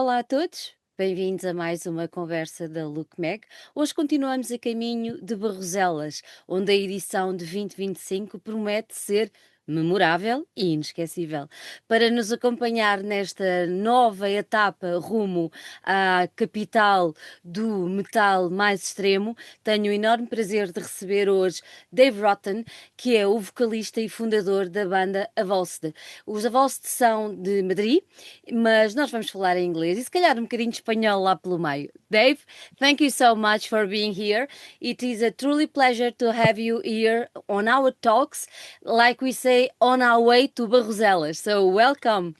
Olá a todos, bem-vindos a mais uma conversa da LookMag. Hoje continuamos a caminho de Barroselas, onde a edição de 2025 promete ser memorável e inesquecível. Para nos acompanhar nesta nova etapa rumo à capital do metal mais extremo, tenho o enorme prazer de receber hoje Dave Rotten, que é o vocalista e fundador da banda Avulsed. Os Avulsed são de Madrid, mas nós vamos falar em inglês e se calhar um bocadinho de espanhol lá pelo meio. Dave, thank you so much for being here. It is a truly pleasure to have you here on our talks, like we say, on our way to Barroselas. So welcome.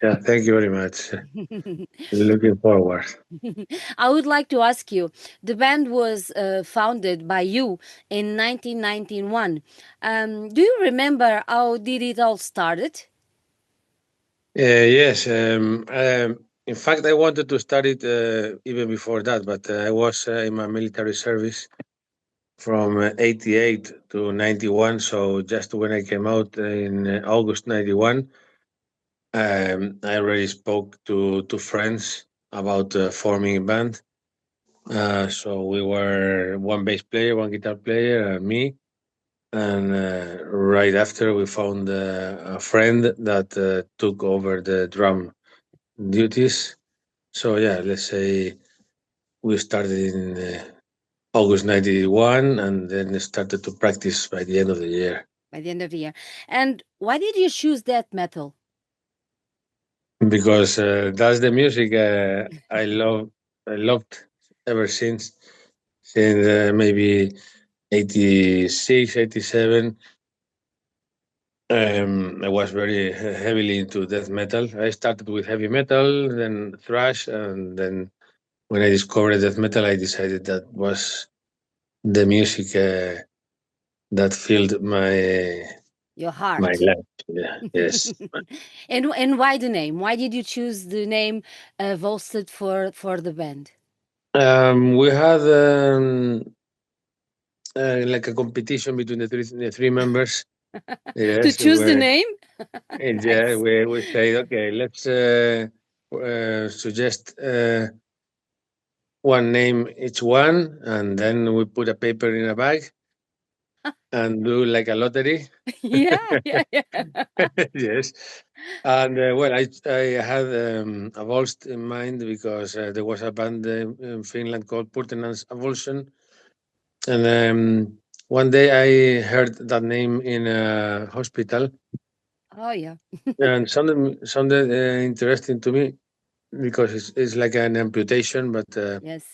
Yeah, thank you very much. Looking forward. I would like to ask you, the band was founded by you in 1991. Do you remember how did it all started? Yes. In fact, I wanted to start it even before that, but I was in my military service from 88 to 91. So just when I came out in August 91, I already spoke to two friends about forming a band. So we were one bass player, one guitar player, and me. And right after, we found a friend that took over the drum duties. So yeah, let's say we started in August 91 and then started to practice by the end of the year. By the end of the year. And why did you choose death metal? Because that's the music I loved ever since maybe 86, 87. I was very heavily into death metal. I started with heavy metal, then thrash, and then when I discovered death metal, I decided that was the music that filled Your heart. my life. Yeah, yes. And why the name? Why did you choose the name Volsted for the band? We had like a competition between the three members. To Yes, choose the name? and yeah, Nice. we said, okay, let's suggest one name each one, and then we put a paper in a bag and do like a lottery. yeah. Yes, and well, I had Avulsed in mind because there was a band in Finland called Purtenance Avulsion, and one day I heard that name in a hospital, Oh yeah. and sounded interesting to me because it's like an amputation, but Yes.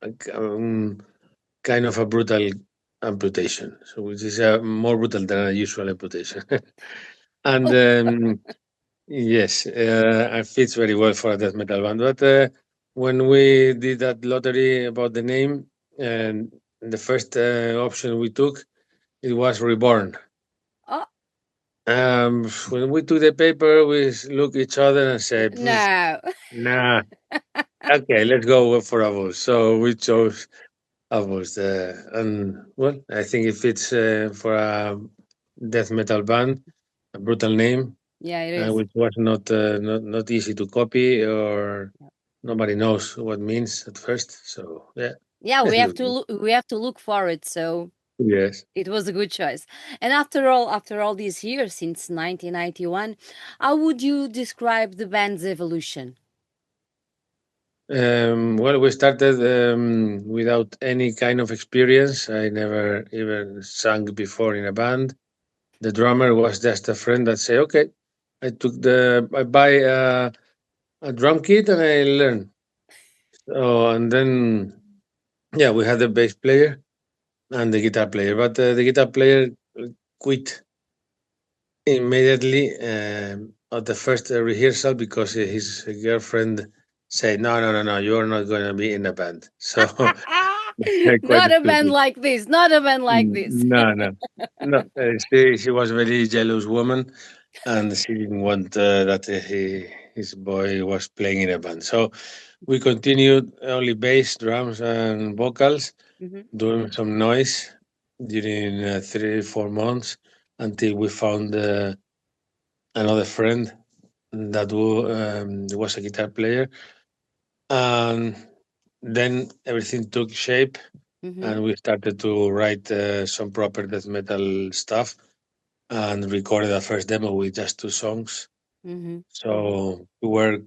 like, kind of a brutal amputation, so which is more brutal than a usual amputation. And yes, it fits very well for a death metal band. But when we did that lottery about the name, and the first option we took, it was Reborn. Oh When we took the paper, we looked each other and said, no. "Nah, okay, let's go for Avos." So we chose Avos, and well, I think it fits for a death metal band, a brutal name. Yeah, it is. Which was not easy to copy, or nobody knows what it means at first. So yeah. Yeah, we have to look for it. So Yes. it was a good choice. And after all these years since 1991, how would you describe the band's evolution? Well, we started without any kind of experience. I never even sang before in a band. The drummer was just a friend that said, "Okay, I buy a drum kit and I learn." So and then yeah, we had the bass player and the guitar player, but the guitar player quit immediately at the first rehearsal because his girlfriend said, "No, you're not going to be in a band." So quite Not a band stupid. like this. Not a band like this. No. She was a very jealous woman, and she didn't want that his boy was playing in a band. So we continued only bass, drums, and vocals, Mhm. doing some noise during 3 4 months until we found another friend was a guitar player, and then everything took shape, Mm-hmm. and we started to write some proper death metal stuff, and recorded a first demo with just 2 songs. Mm-hmm. Mm-hmm. So we were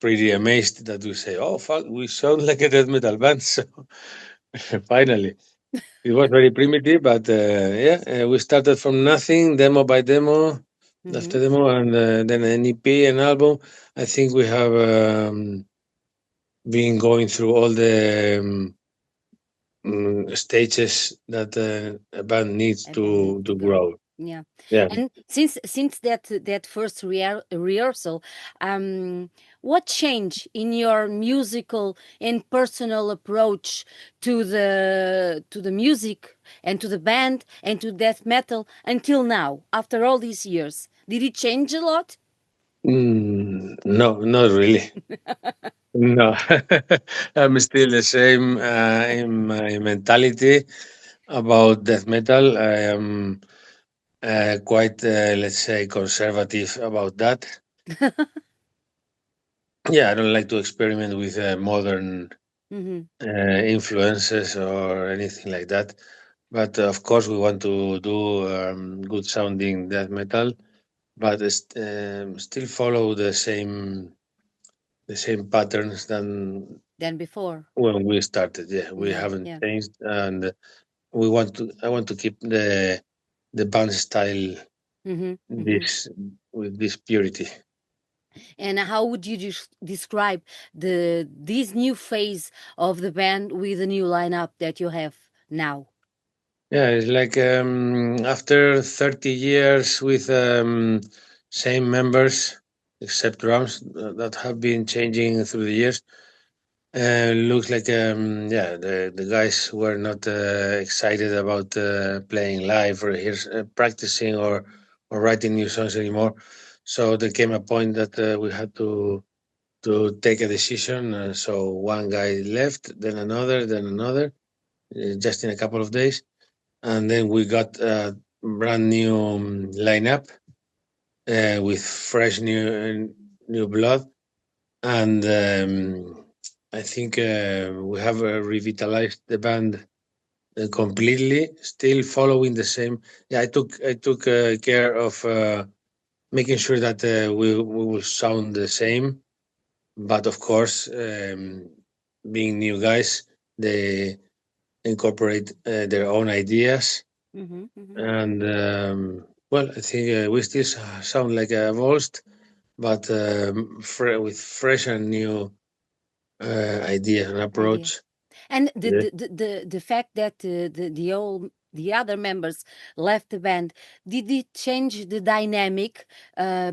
pretty amazed that we say, "Oh fuck, we sound like a death metal band!" So finally, it was very primitive, but yeah, we started from nothing, demo by demo, Mm-hmm. after demo, and then an EP, an album. I think we have been going through all the stages that a band needs A band need to to go. grow. Yeah, Yeah. and since that first rehearsal, what changed in your musical and personal approach to the music and to the band and to death metal until now? After all these years, did it change a lot? No, not really. No, I'm still the same in my mentality about death metal. I am quite, let's say, conservative about that. Yeah, I don't like to experiment with modern Mm-hmm. influences or anything like that. But of course, we want to do good sounding death metal, but still follow the same patterns than Than before. when we started. Yeah, we Yeah, haven't yeah. changed, and we want to. I want to keep the band style Mm-hmm. Mm-hmm. this with this purity. And how would you describe the this new phase of the band with the new lineup that you have now? Yeah, it's like after 30 years with same members, except drums that have been changing through the years. Looks like yeah, the guys were not excited about playing live or here's practicing or writing new songs anymore. So there came a point that we had to take a decision. So one guy left, then another, just in a couple of days, and then we got a brand new lineup with fresh new blood, and I think we have revitalized the band completely. Still following the same. Yeah, I took care of making sure that we will sound the same, but of course, being new guys, they incorporate their own ideas, Mm-hmm, mm-hmm. and well, I think we still sound like a Avulsed, but with fresh and new idea and Idea. approach. And Yeah. the fact that the other members left the band, did it change the dynamic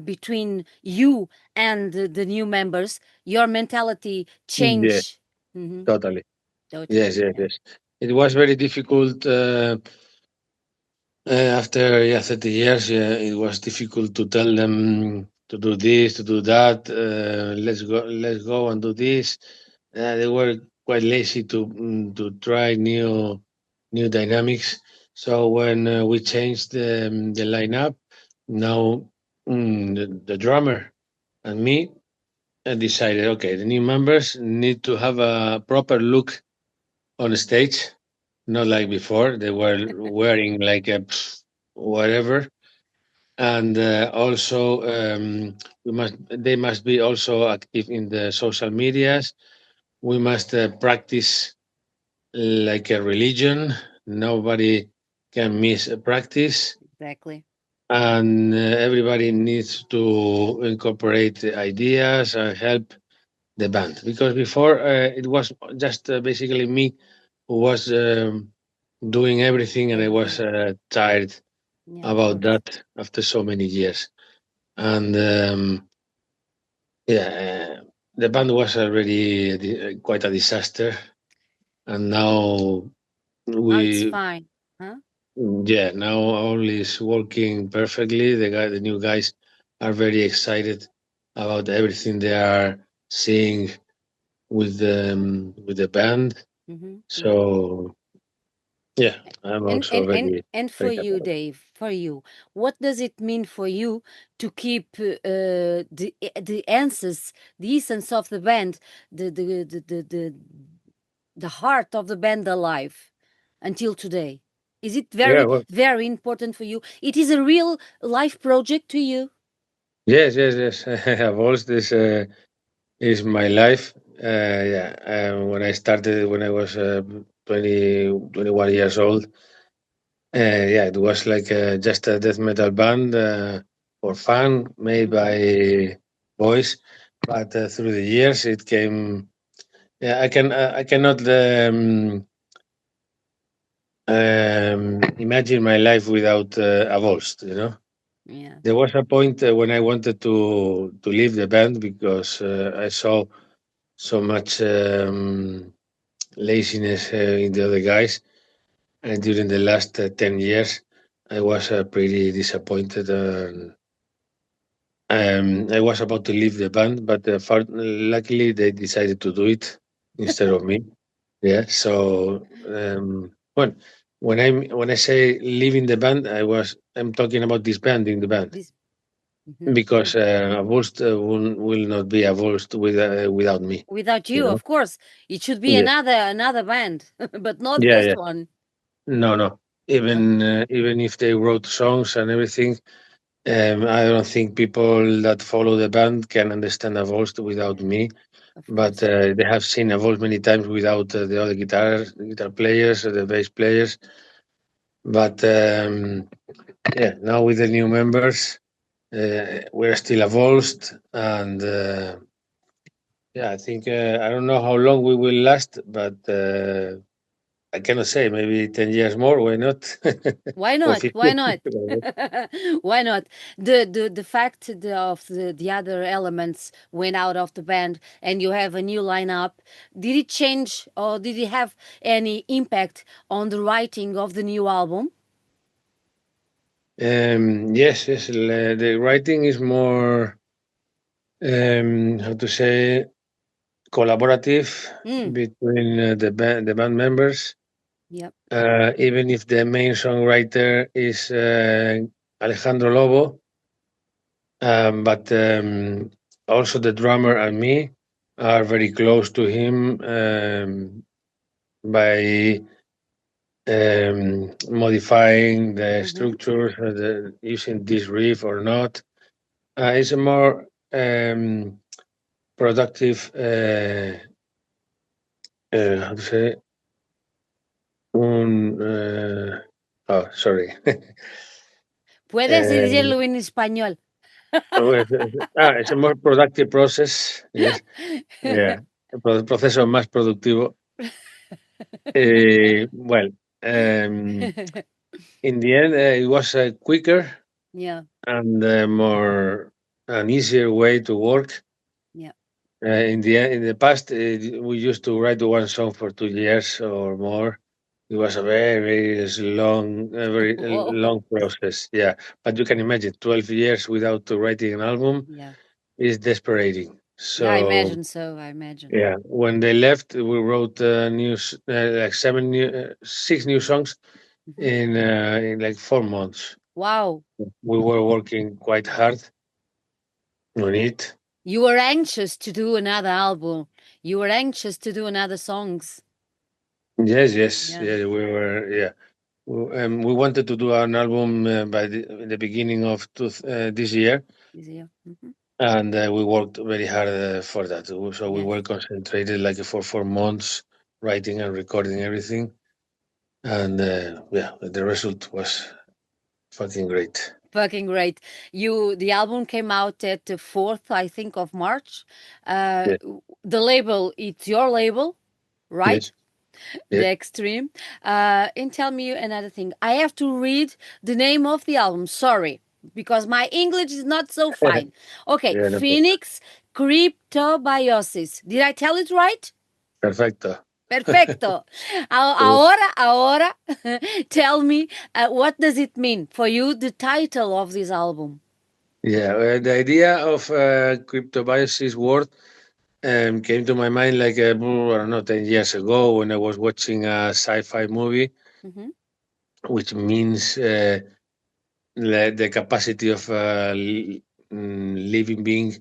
between you and the new members? Your mentality Yes, change? Mm-hmm. totally. Totally. Yes, yes, Yeah. yes. It was very difficult after, yeah, 30 years. Yeah, it was difficult to tell them to do this, to do that. Let's go and do this. They were quite lazy to try new dynamics. So when we changed the lineup, now the drummer and me decided, okay, the new members need to have a proper look on stage, not like before. They were wearing like a whatever, and also they must be also active in the social medias. We must practice like a religion. Nobody can miss a practice, Exactly. and everybody needs to incorporate the ideas and help the band. Because before it was just basically me who was doing everything, and I was Everything. tired Yeah, of about course. that after so many years. And yeah, the band was already quite a disaster, and now Now it's we fine. Huh? yeah, now only is working perfectly. The new guys are very excited about everything they are seeing with the band. Mm-hmm, mm-hmm. So Yeah, I'm And also and and very, and for very you, happy. Dave, for you, what does it mean for you to keep the answers, the essence of the band, the heart of the band alive until today? Is it Yeah, very well, very important for you? It is a real life project to you. yes, yes, yes. Avulsed is my life. Yeah, when I started, when I was 20, 21 years old, yeah, it was like just a death metal band for fun, made Mhm. by boys. But through the years, it came. Yeah, I cannot imagine my life without Avulsed. You know, Yeah, there was a point when I wanted to leave the band because I saw so much laziness in the other guys. And during the last 10 years, I was pretty disappointed. I was about to leave the band, but luckily they decided to do it instead of me. Yeah. So when I say leaving the band, I'm talking about disbanding the band this mhm. because Avulsed will not be Avulsed without me. Without You you, know. of course, it should be Yes. another band, but not Yeah. this Yeah. one. No. No. No, Even if they wrote songs and everything, I don't think people that follow the band can understand Avulsed without me. of But course. they have seen Avulsed many times without the other guitar players or the bass players. But yeah, now with the new members, we're still Avulsed, and yeah, I think I don't know how long we will last, but I cannot say. Maybe 10 years more. Why not? Why Or not? Why 15. not? Why not? The fact of the other elements went out of the band and you have a new lineup, did it change or did it have any impact on the writing of the new album? Yes, yes. The writing is more, how to say, collaborative Mm, between the band members. yep. Even if the main songwriter is Alejandro Lobo, but also the drummer and me are very close to him by modifying the Mm-hmm. structures, using this riff or not. It's a more productive, how to say, oh, sorry. Puedes Eh, decirlo en español. it's a more productive process. Yes. Yeah. Proceso más productivo. Well, um, in the end, it was quicker Yeah, and more an easier way to work. yeah. In the past, we used to write one song for 2 years or more. It was a very long, very Whoa. long process. Yeah, but you can imagine 12 years without writing an album Yeah. is desperating. Yeah, I So imagine so. I imagine. yeah, when they left, we wrote like six new songs Hmm. in like 4 months. Wow. We were working quite hard on it. You were anxious to do another album. You were anxious to do another songs. Yes, yes, Yeah, yeah, we were. Yeah, we wanted to do an album by the beginning of this year, easier. Hmm. and we worked very hard for that. So we Yes. were concentrated like for 4 months, writing and recording everything, and yeah, the result was fucking great. Fucking great. The album came out at the 4th, I think, of March. Yeah. The label, it's your label, right? Yes. The Yeah. Xtreem. And tell me another thing. I have to read the name of the album. Sorry, because my English is not so fine. Okay, Yeah. No, Phoenix Cryptobiosis. Did I tell it right? perfecto. Perfecto. Ahora, tell me what does it mean for you, the title of this album? Yeah, the idea of cryptobiosis word came to my mind like I don't know 10 years ago when I was watching a sci-fi movie. Mm-hmm. which means the capacity of living being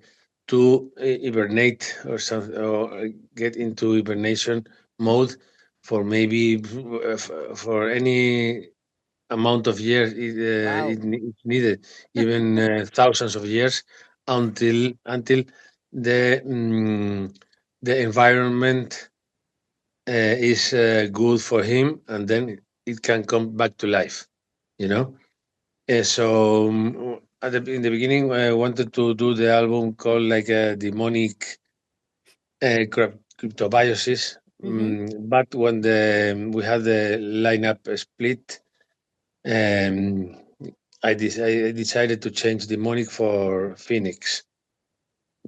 to hibernate or some, or get into hibernation mode for maybe for any amount of years Wow. it's needed, even thousands of years, until the the environment is good for him, and then it can come back to life. You know. So in the beginning, I wanted to do the album called like a demonic cryptobiosis. Mm-hmm. But when we had the lineup split, um, I decided to change demonic for Phoenix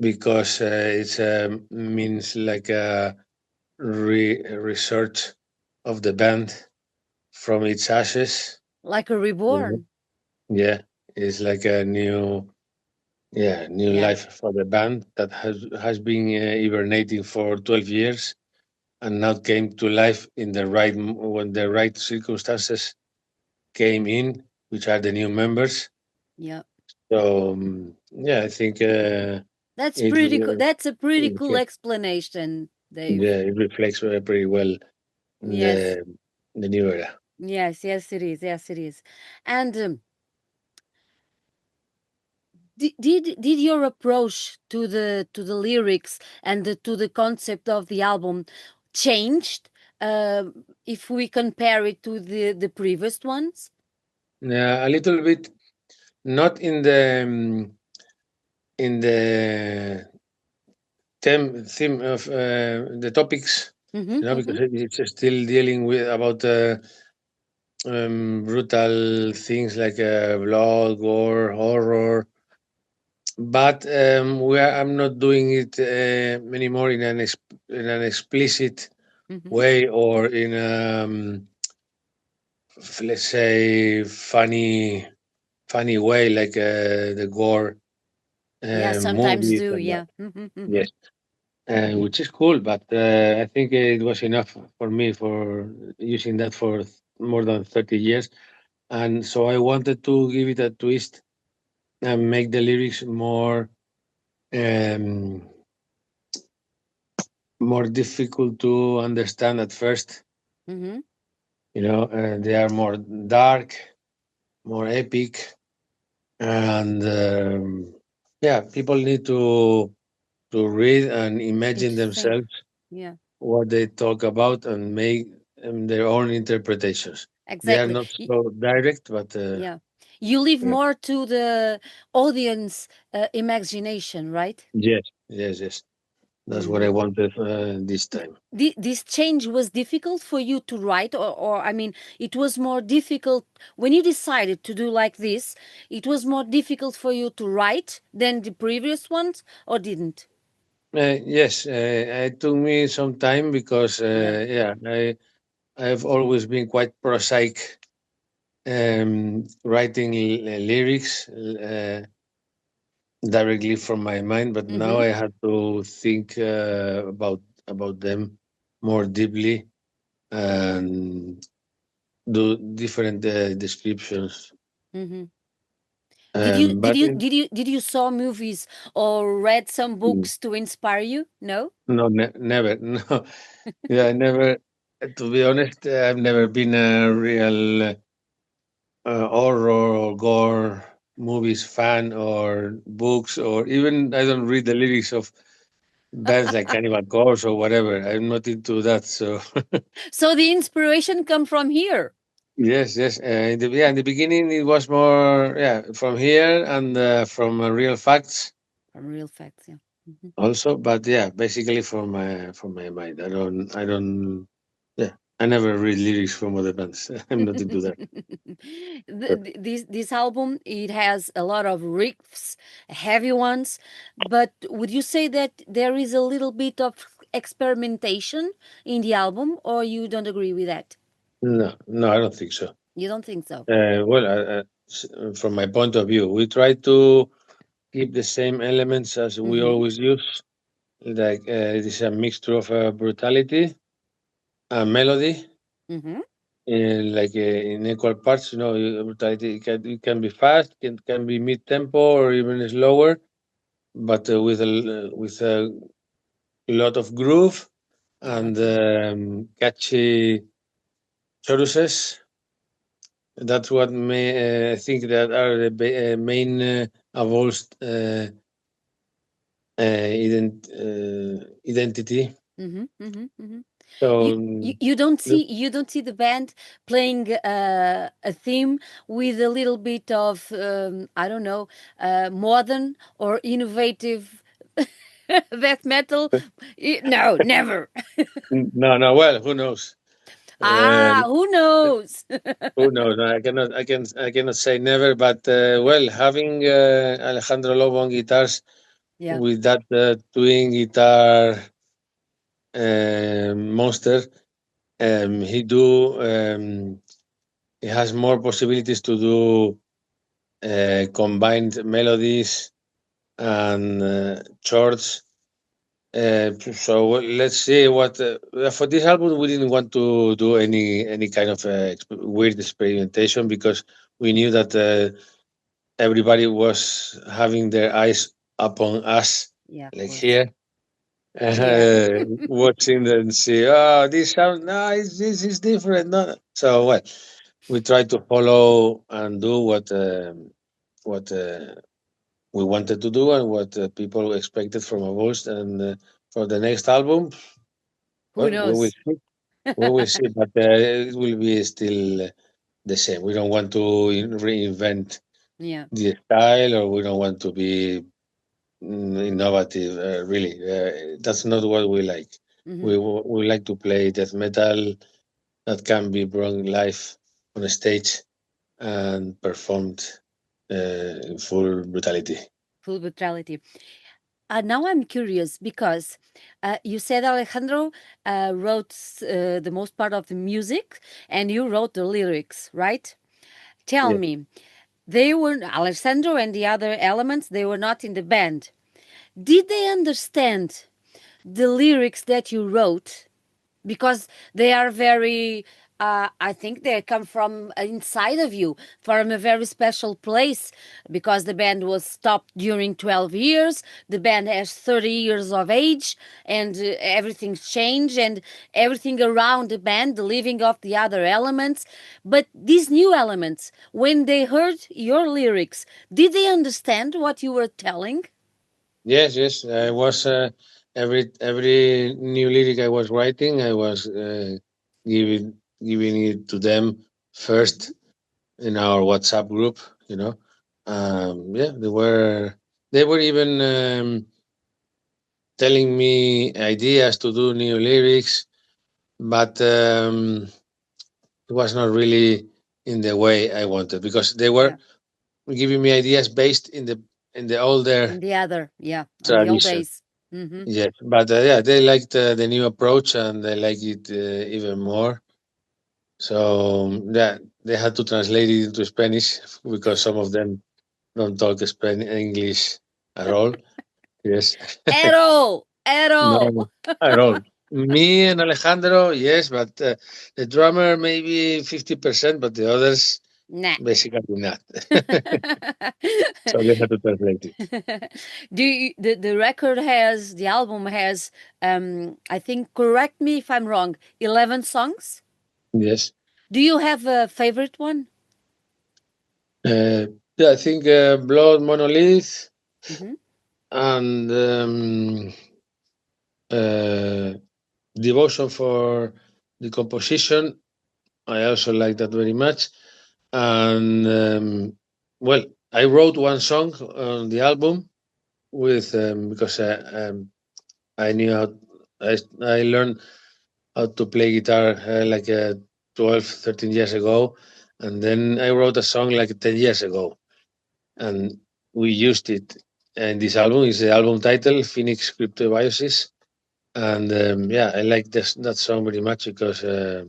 because it means like a research of the band from its ashes. Like a You know? reborn. Yeah, it's like a new Yeah. life for the band that has been hibernating for 12 years and now came to life in the when the right circumstances came in, which are the new members. Yeah. So yeah, I think That's it pretty cool. That's a pretty cool reflects, explanation, Dave. yeah, it reflects pretty well Yes. the new era. Yes, yes, it is. Yes, it is. And did your approach to the lyrics and to the concept of the album changed if we compare it to the previous ones? Yeah, a little bit, not in the theme of the topics, Mm-hmm, because mm-hmm, it's still dealing with about brutal things like blood, gore, horror. But I'm not doing it anymore in in an explicit mm-hmm. way or in let's say funny way like the gore Yeah, sometimes movies do. and that. Yeah. Mm-hmm, mm-hmm, Yes, which is cool, but I think it was enough for me for using that for more than 30 years. And so I wanted to give it a twist and make the lyrics um, more difficult to understand at first. mm-hmm. They are more dark, more epic, and yeah, people need to read and And imagine to think. themselves Yeah, what they talk about and make their own interpretations. They are exactly. not so direct, but Yeah, you leave yeah. more to the audience imagination, right? Yes, yes, yes. That's what I Mm-hmm. wanted this time. This change was difficult for you to write, or I mean, it was more difficult when you decided to do like this. It was more difficult for you to write than the previous ones, or didn't? Yes, it took me some time because Yeah. yeah, I've always been quite prosaic writing lyrics directly from my mind, but now Mm-hmm. I had to think about them more deeply and do different descriptions. Mm-hmm. Did you did But you did you did you saw movies or read some books to inspire you? No. no, never, no, yeah, I never. To be honest, I've never been a real horror or gore movies fan or books or even I don't read the lyrics of bands like Cannibal Corpse or whatever. I'm not into that. So So the inspiration come from here. yes, yes. In the beginning it was more from here and from real facts From real facts, yeah. Mhm. also. But yeah, basically from my mind. I don't. Yeah, I never read lyrics from other bands. I'm not into that. But This album, it has a lot of riffs, heavy ones, but would you say that there is a little bit of experimentation in the album, or you don't agree with that? no, no, I don't think so. You don't think so? From my point of view, we try to keep the same elements as we Mm-hmm. always use. Like it is a mixture of brutality and melody, Mm-hmm. in equal parts. Brutality it can be fast, can be mid tempo or even slower, but with a lot of groove and Okay. catchy choruses. That's what I think that are the main Avulsed identity. Mm-hmm, mm-hmm, mm-hmm. So You don't see the band playing a theme with a little bit of I don't know, modern or innovative death metal. No, never. no, no. Well, who knows? Ah, who knows? Who knows? I cannot say never, but well, having Alejandro Lobo on guitars Yeah. with that twin guitar monster, he do he has more possibilities to do combined melodies and chords. So let's see what for this album we didn't want to do any kind of weird experimentation because we knew that everybody was having their eyes upon us, Yeah, of like course. here, Yeah. watching and see. Oh, this sound nice. This is different. No, so well, we try to follow and do what we wanted to do and what people expected from a voice. And for the next album, Who well, we will knows? see. We will see, but it will be still the same. We don't want to reinvent Yeah. the style, or we don't want to be innovative. Really, that's not what we like. Hmm. We like to play death metal that can be brought live on a stage and performed in full brutality. Full brutality. Now I'm curious because you said Alejandro wrote the most part of the music and you wrote the lyrics, right? Tell Yeah. me, they were Alessandro and the other elements, they were not in the band. Did they understand the lyrics that you wrote? Because they are very I think they come from inside of you, from a very special place, because the band was stopped during 12 years, the band has 30 years of age, and everything's changed, and everything around the band, the living of the other elements. But these new elements, when they heard your lyrics, did they understand what you were telling? Yes, yes. I was every new lyric I was writing, I was giving it to them Mm-hmm. first in our WhatsApp group. Yeah, they were even telling me ideas to do new lyrics, but it was not really in the way I wanted because they were Yeah. giving me ideas based in the older In the other, yeah, on the old tradition. days. Mm-hmm. Yes, but yeah, they liked the new approach and they like it even more. So yeah, they had to translate it into Spanish because some of them don't talk English at all. Yes, At all, at no, all. no, at all. Me and Alejandro, yes, but the drummer maybe 50%, but the others Nah. basically not. So they had to translate it. The record has, the album has, I think, correct me if I'm wrong, 11 songs. Yes. Do you have a favorite one? Uh, yeah, I think Blood Monolith Mm-hmm. and uh, Devotion for the composition. I also like that very much. And well, I wrote one song on the album with because I knew I learned how to play guitar like 12, 13 years ago. And then I wrote a song like 10 years ago. And we used it in this album. It's the album title, Phoenix Cryptobiosis. And yeah, I like that song very much because yeah,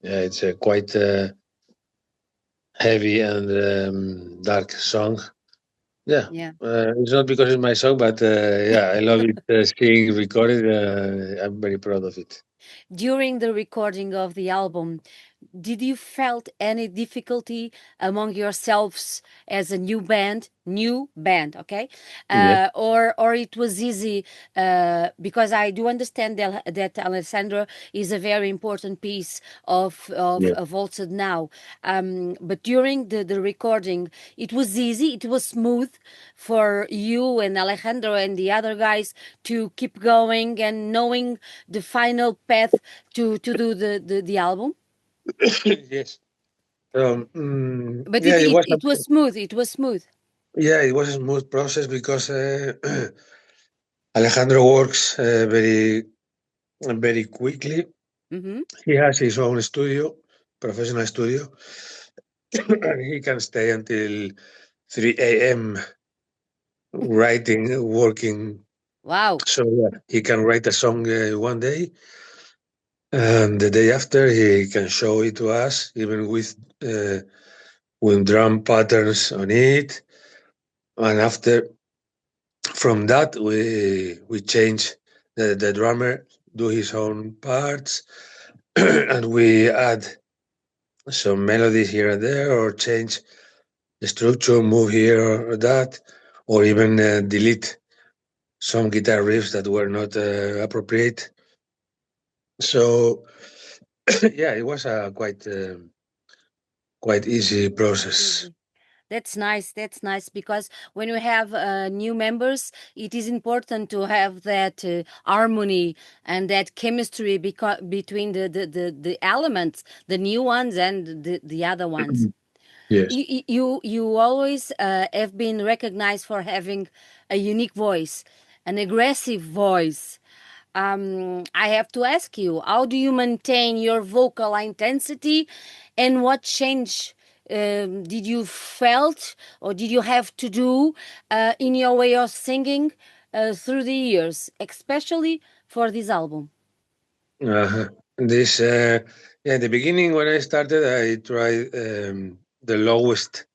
it's a quite heavy and dark song. Yeah, Yeah. it's not because it's my song, but yeah, I love it seeing recorded. I'm very proud of it. During the recording of the album, did you felt any difficulty among yourselves as a new band, okay? Yes. Or it was easy, because I do understand that Alessandro is a very important piece Yes. of also now. But during the recording, it was easy, it was smooth for you and Alejandro and the other guys to keep going and knowing the final path to do the album. Yes. But Yeah, it was. it was smooth. It was smooth. Yeah, it was a smooth process because Alejandro works very quickly. Mm-hmm. He has his own studio, professional studio, and he can stay until 3 a.m. writing, working. Wow. So yeah, he can write a song one day, and the day after he can show it to us, even with drum patterns on it. And after from that, we change the drummer do his own parts, and we add some melodies here and there, or change the structure, move here or that, or even delete some guitar riffs that were not appropriate. So yeah, it was a quite easy process. Easy. That's nice. That's nice because when you have new members, it is important to have that harmony and that chemistry between the elements, the new ones and the other ones. Yes. You always have been recognized for having a unique voice, an aggressive voice. I have to ask you, how do you maintain your vocal intensity, and what change did you felt or did you have to do in your way of singing through the years, especially for this album? Uh-huh. This yeah, in the beginning when I started, I tried the lowest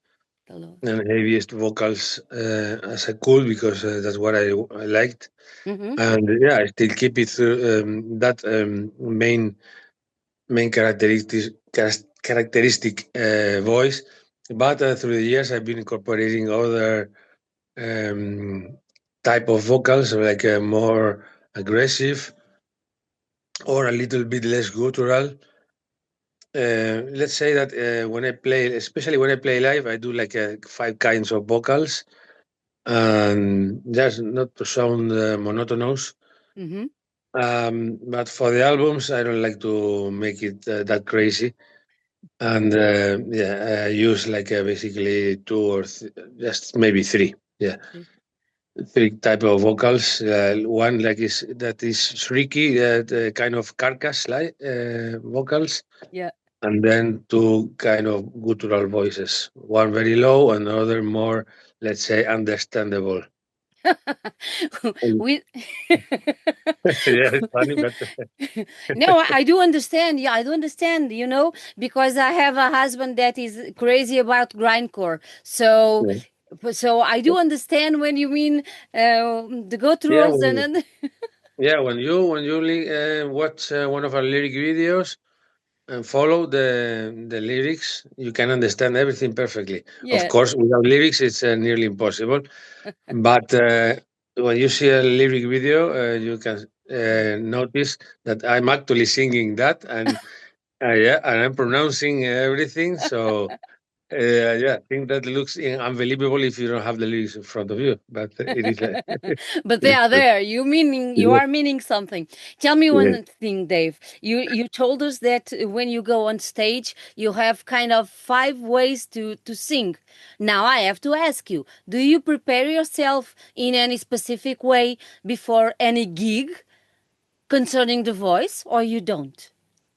The lowest. and heaviest vocals as I could because that's what I liked. Mm-hmm. And yeah, I still keep it through that main characteristic voice. But through the years, I've been incorporating other um, type of vocals, like more aggressive or a little bit less guttural. Let's say that when I play, especially when I play live, I do like five kinds of vocals, and just not to sound monotonous. Mm-hmm. But for the albums, I don't like to make it that crazy, and yeah, I use like basically two or just maybe three. Yeah, three type of vocals. One like is that is shrieky, the kind of carcass like vocals, Yeah. and then two kind of guttural voices. One very low, and another more, let's say, understandable. And- we yeah, it's funny, but no, I do understand. Yeah, I do understand, because I have a husband that is crazy about grindcore. yeah, So I do understand when you mean the go yeah, throughs and yeah. When you watch one of our lyric videos and follow the lyrics, you can understand everything perfectly. Of yeah. course, without lyrics, it's nearly impossible. But when you see a lyric video, you can notice that I'm actually singing that, and yeah, and I'm pronouncing everything. So yeah, I think that looks unbelievable if you don't have the lyrics in front of you. But it is. But It they is are true. there. You Yeah, are meaning something. Tell me yeah. one thing, Dave. You told us that when you go on stage, you have kind of five ways to sing. Now I have to ask you: do you prepare yourself in any specific way before any gig concerning the voice, or you don't?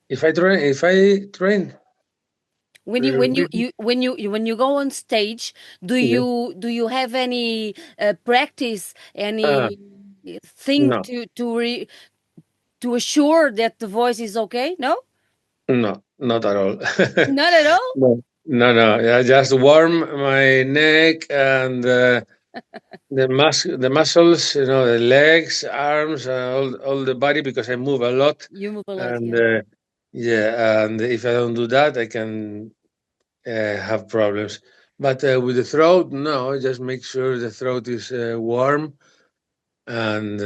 If I train, When you go on stage, yeah. do you have any practice, Ah, any thing no, to assure that the voice is okay? No, no, not at all. not at all. No, no, no. Yeah, just warm my neck and the muscles, the legs, arms, all the body because I move a lot, You move a lot, and yeah. Yeah, and if I don't do that, I can have problems. But with the throat, no, just make sure the throat is warm and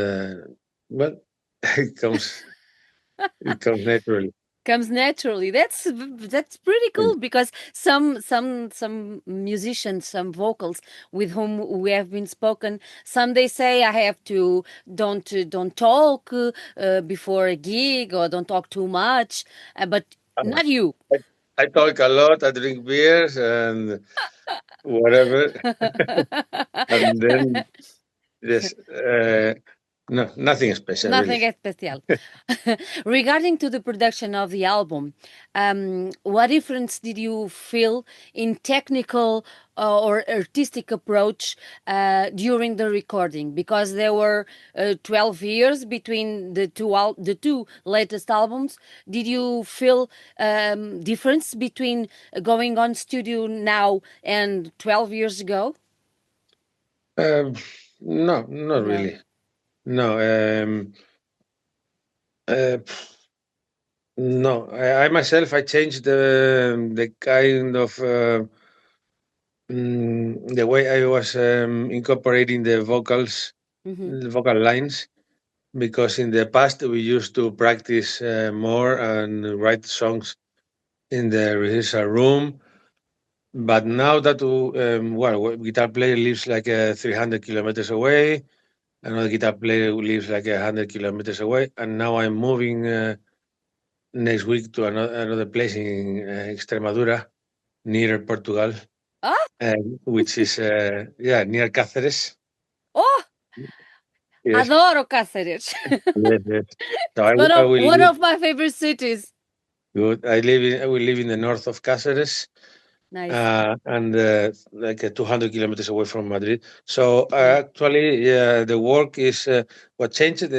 well, it comes it comes naturally. Comes naturally. That's pretty cool because some musicians, some vocals with whom we have been spoken, some they say I have to don't talk before a gig or don't talk too much, but Uh, not you. I, I talk a lot. I drink beers and whatever, and then yes, no, nothing special Nothing really. especial. Regarding to the production of the album, what difference did you feel in technical or artistic approach during the recording? Because there were 12 years between the two latest albums. Did you feel difference between going on studio now and 12 years ago? Um, no, not No. really. No, uh, no. I myself I changed the kind of the way I was incorporating Mm-hmm. the vocal lines, because in the past we used to practice more and write songs in the rehearsal room. But now that guitar player lives like 300 kilometers away, another guitar player who lives like 100 kilometers away, and now I'm moving next week to another place in Extremadura, near Portugal, Ah, uh, which is yeah, near Cáceres. oh, Yes, adoro Cáceres. yes, yes. So It's I will one live. of my favorite cities. Good. I will live in the north of Cáceres, Nice. and like 200 kilometers away from Madrid. So Yeah, actually, yeah, the work is what changed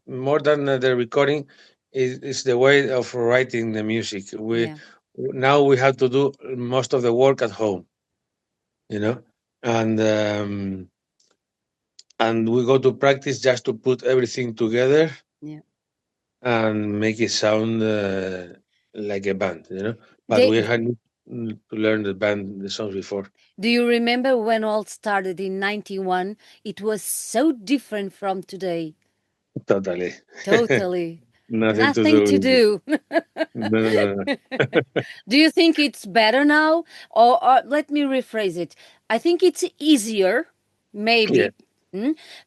more than the recording is the way of writing the music. We yeah, now we have to do most of the work at home, you know, and we go to practice just to put everything together yeah. and make it sound like a band, you know. But They, we had to learn the songs before. do you remember when all started in 91? It was so different from today. Totally. Totally. Nothing to Nothing do to with it. do. No, no, no, no. Do you think it's better now? Or let me rephrase it. I think it's easier, Yeah, maybe,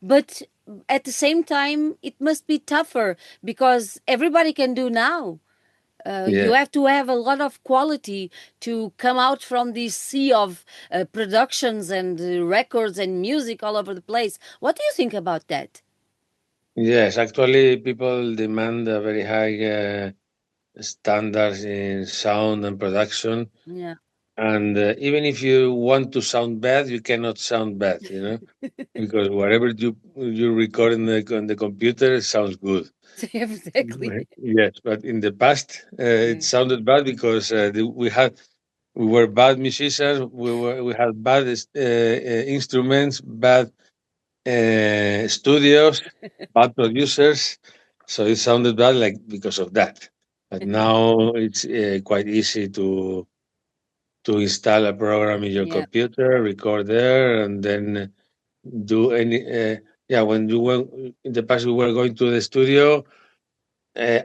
but at the same time, it must be tougher because everybody can do now. You yeah, have to have a lot of quality to come out from this sea of productions and records and music all over the place. What do you think about that? yes. Actually, people demand a very high standards in sound and production, Yeah. and even if you want to sound bad, you cannot sound bad. You know, because whatever you record on the computer, it sounds good. Exactly. Yes, but in the past, it Yeah. sounded bad because we were bad musicians. We had bad instruments, bad studios, bad producers. So it sounded bad, like because of that. But now it's quite easy to install a program in your Yeah. computer, record there, and then do any. Yeah, when you were in the past, we were going to the studio.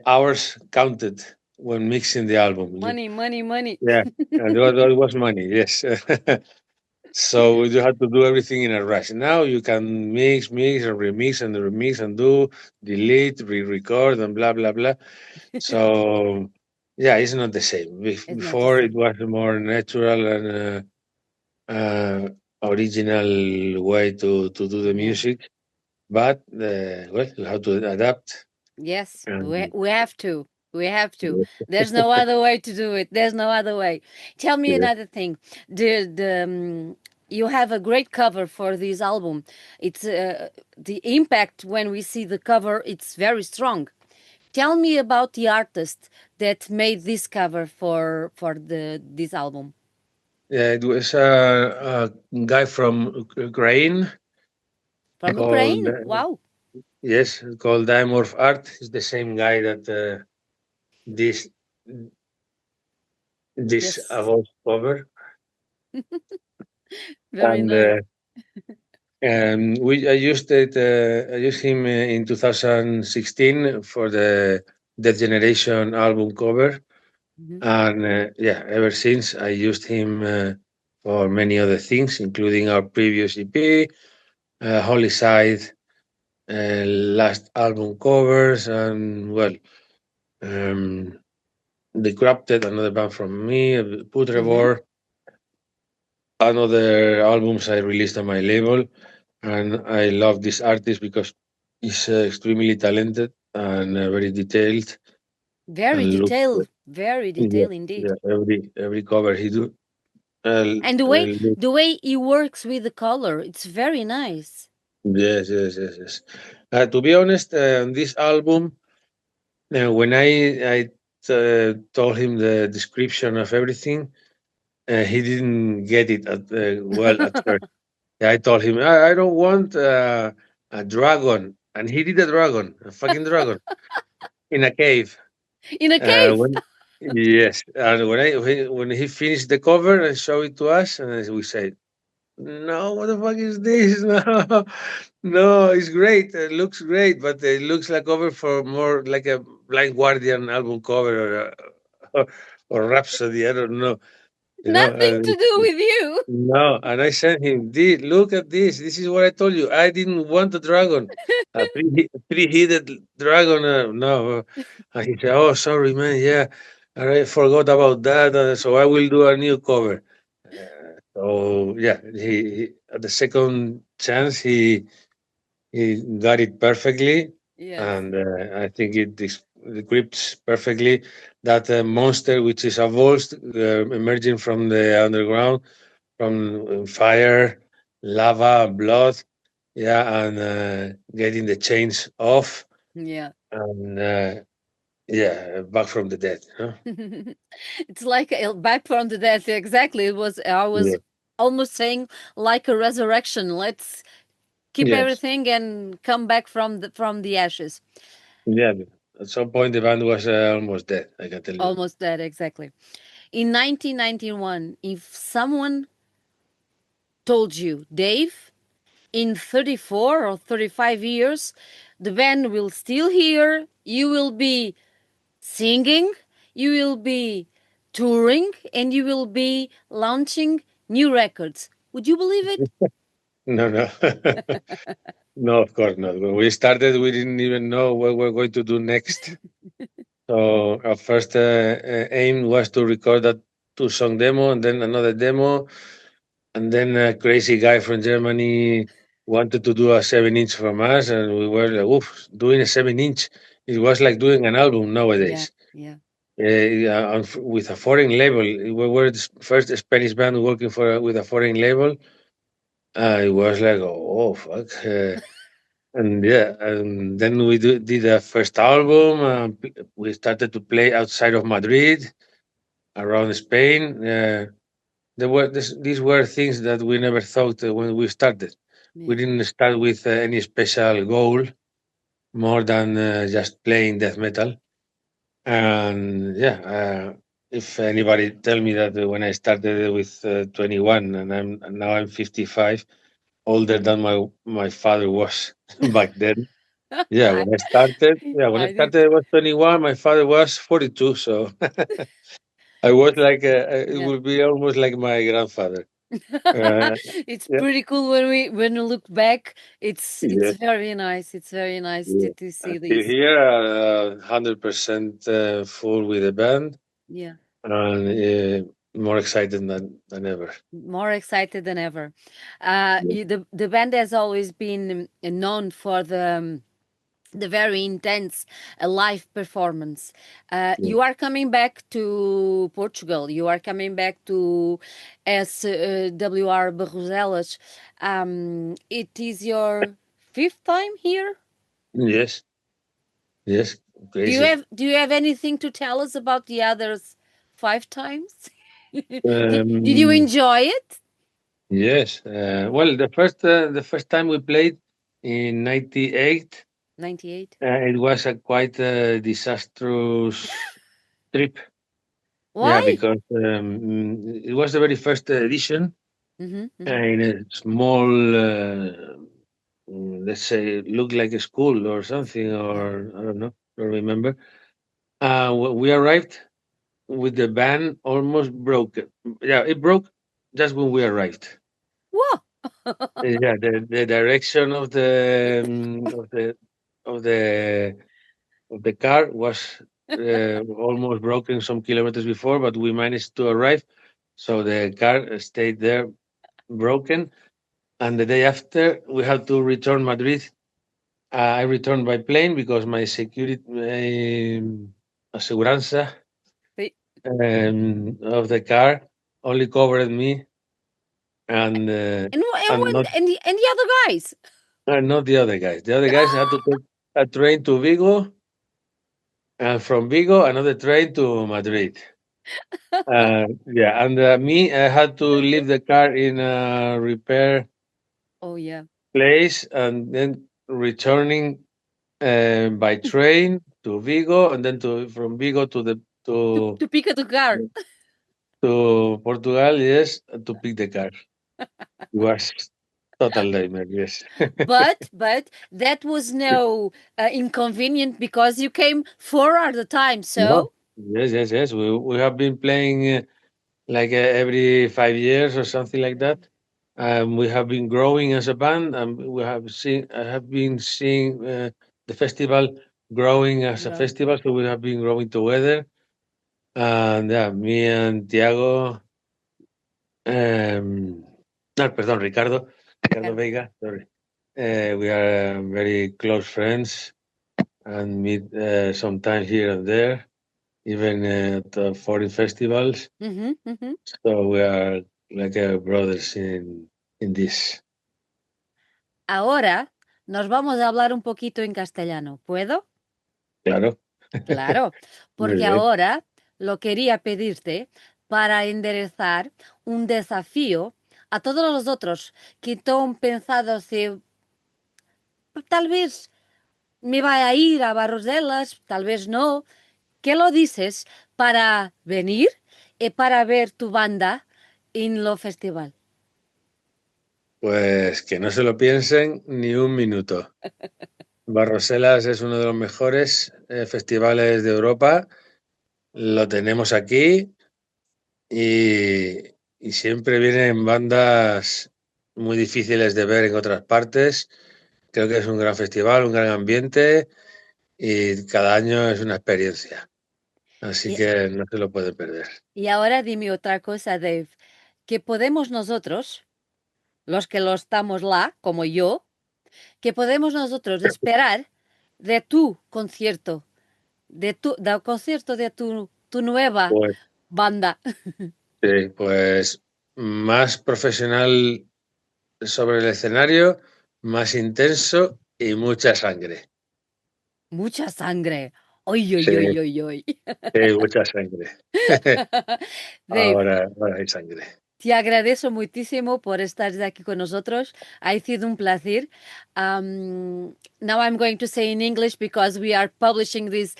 Hours counted when mixing the album. Money, money, money. Yeah, and that was money. Yes. So you have to do everything in a rush. Now you can mix, and remix and do delete, re-record, and blah blah blah. So yeah, it's not the same. It's not the Before it same. was a more natural and original way to do the Yeah. music. But well, you have to adapt. Yes, And we have to. We have to. There's no other way to do it. There's no other way. Tell me yeah, another thing. You have a great cover for this album. It's the impact when we see the cover. It's very strong. Tell me about the artist that made this cover for the this album. yeah, it was a guy from Ukraine From called Ukraine. Wow. yes, called Dimorph Art. Is the same guy that this. this Yes. Avulsed cover, Very and nice. we I used it. I used him in 2016 for the Death Generation album cover, Mhm. and yeah, ever since I used him for many other things, including our previous EP, Holy Side, last album covers, and well, um, The Corrupted, another band from me, Mhm. Putrevor, another albums I released on my label, and I love this artist because he's extremely talented and very detailed Very and look. detailed. Very Yeah, detailed indeed. yeah. Every cover he do. And Look, the way he works with the color, it's very nice. yes, yes, yes, yes. To be honest, this album, when I told him the description of everything, he didn't get it well at first. I told him I don't want a dragon, and he did a dragon, a fucking dragon, in a cave. In a cave. When yes, and when he finished the cover and showed it to us, and we said, "No, what the fuck is this? No, no, it's great. It looks great, but it looks like cover for more like a Blind Guardian album cover or Rhapsody. I don't know, you know." Nothing to do with you. No, and I sent him, "Dude, look at this. This is what I told you. I didn't want a dragon, a three-headed dragon. No." And he said, "Oh, sorry, man. Yeah, I forgot about that. So I will do a new cover." So yeah, he at the second chance he got it perfectly, Yes. and I think it decrypts perfectly that monster which is Avulsed, emerging from the underground, from fire, lava, blood, yeah, and getting the chains off, Yeah. and yeah, back from the dead. Huh? It's like back from the death. Exactly. I was Yeah. almost saying like a resurrection. Let's keep Yes. everything and come back from the ashes. Yeah. At some point, the band was almost dead. I can tell you. Almost dead, exactly. In 1991, if someone told you, Dave, in 34 or 35 years, the band will still here, you will be singing, you will be touring, and you will be launching new records. Would you believe it? No, no. No, of course not. When we started, we didn't even know what we're going to do next. So our first aim was to record that two-song demo and then another demo. And then a crazy guy from Germany wanted to do a 7 inch from us. And we were like, oof, doing a 7 inch. It was like doing an album Yeah, nowadays. yeah, Yeah, with a foreign label. We were the first Spanish band working with a foreign label. It was like, oh, fuck. And yeah, and then we did a first album. We started to play outside of Madrid, around Spain. These were things that we never thought when we started. We yeah. didn't start with any special goal more than just playing death metal. And yeah, if anybody tell me that when I started with 21 and now I'm 55, older than my father was back then. Yeah, I, when I I did. started, I was 21. My father was 42. So I was like, it Yeah. would be almost like my grandfather. Uh, It's yeah, pretty cool when we look back. It's yeah, very nice. It's very nice yeah. to see Still this. here, 100% full with the band, Yeah. and more excited than ever. More excited than ever. Yeah. The band has always been known for the very intense live performance. Yeah. You are coming back to Portugal. You are coming back to SWR Barroselas. It is your fifth time here. Yes, yes, crazy. Do you have anything to tell us about the others 5 times? Did you Um, enjoy it? yes. Well, the first time we played in '98, 98. it was a quite disastrous trip. Yeah, Why? because it was the very first edition Mm-hmm, mm-hmm. in a small, let's say, look like a school or something, Yeah. or I don't know, don't remember. We arrived with the band almost broken. Yeah, it broke just when we arrived. Whoa! Yeah, the direction of the of the car was almost broken some kilometers before, but we managed to arrive. So the car stayed there broken, and the day after we had to return Madrid. I returned by plane because my security aseguranza See? of the car only covered me and and not And the other guys. not the other guys. The other guys had to take a train to Vigo, and from Vigo another train to Madrid. Yeah, and me, I had to leave the car in a repair Oh yeah. place and then returning by train to Vigo, and then from Vigo to To pick up the car. to Portugal, yes, to pick the car. It was total nightmare, yes. But that was no inconvenient because you came 4 at a time. No. So Yes, yes, yes. We have been playing like every 5 years or something like that. We have been growing as a band, and I have been seeing the festival growing as a growing. festival. So we have been growing together, and yeah, me and Tiago, no, perdón, Ricardo Ricardo. Veiga, sorry. We are very close friends and meet sometimes here and there, even at foreign festivals. Mm-hmm, mm-hmm. So we are like brothers in this. Ahora nos vamos a hablar un poquito en castellano. ¿Puedo? Claro. Claro, Muy porque bien. ahora lo quería pedirte para enderezar un desafío a todos los otros que están pensando si tal vez me vaya a ir a Barroselas, tal vez no. ¿Qué lo dices para venir y para ver tu banda en lo festival? Pues que no se lo piensen ni un minuto. Barroselas es uno de los mejores festivales de Europa. Lo tenemos aquí y siempre vienen bandas muy difíciles de ver en otras partes. Creo que es un gran festival, un gran ambiente y cada año es una experiencia. Así Y, que no se lo pueden perder. y ahora dime otra cosa, Dave, que podemos nosotros, los que lo estamos lá, como yo, que podemos nosotros esperar de tu concierto, del concierto de tu nueva Pues banda. sí, pues más profesional sobre el escenario, más intenso y mucha sangre. Mucha sangre. Oy, Sí, oy, oy, oy, oy. sí, mucha sangre. Dave, Ahora hay sangre. te agradezco muchísimo por estar aquí con nosotros. Ha sido un placer. Now I'm going to say in English because we are publishing this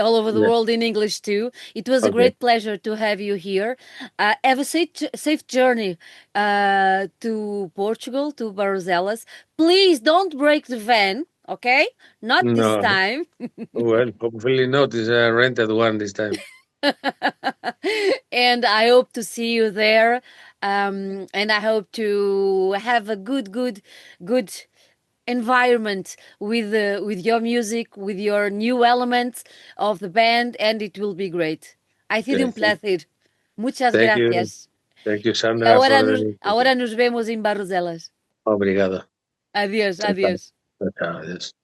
all over the Yeah. world in English too. It was a Okay. great pleasure to have you here. Have a safe journey to Portugal, to Barroselas. Please don't break the van, okay? Not this No, time. well, hopefully not. It's a rented one this time. And I hope to see you there. And I hope to have a good environment with your music, with your new elements of the band, and it will be great. Ha sido Okay. un placer. Muchas Thank you. gracias. Thank you, Y Sandra, for the. ahora nos vemos en Barroselas. Obrigado. Adiós, Chao, chao. adiós. Chao, chao. Adiós.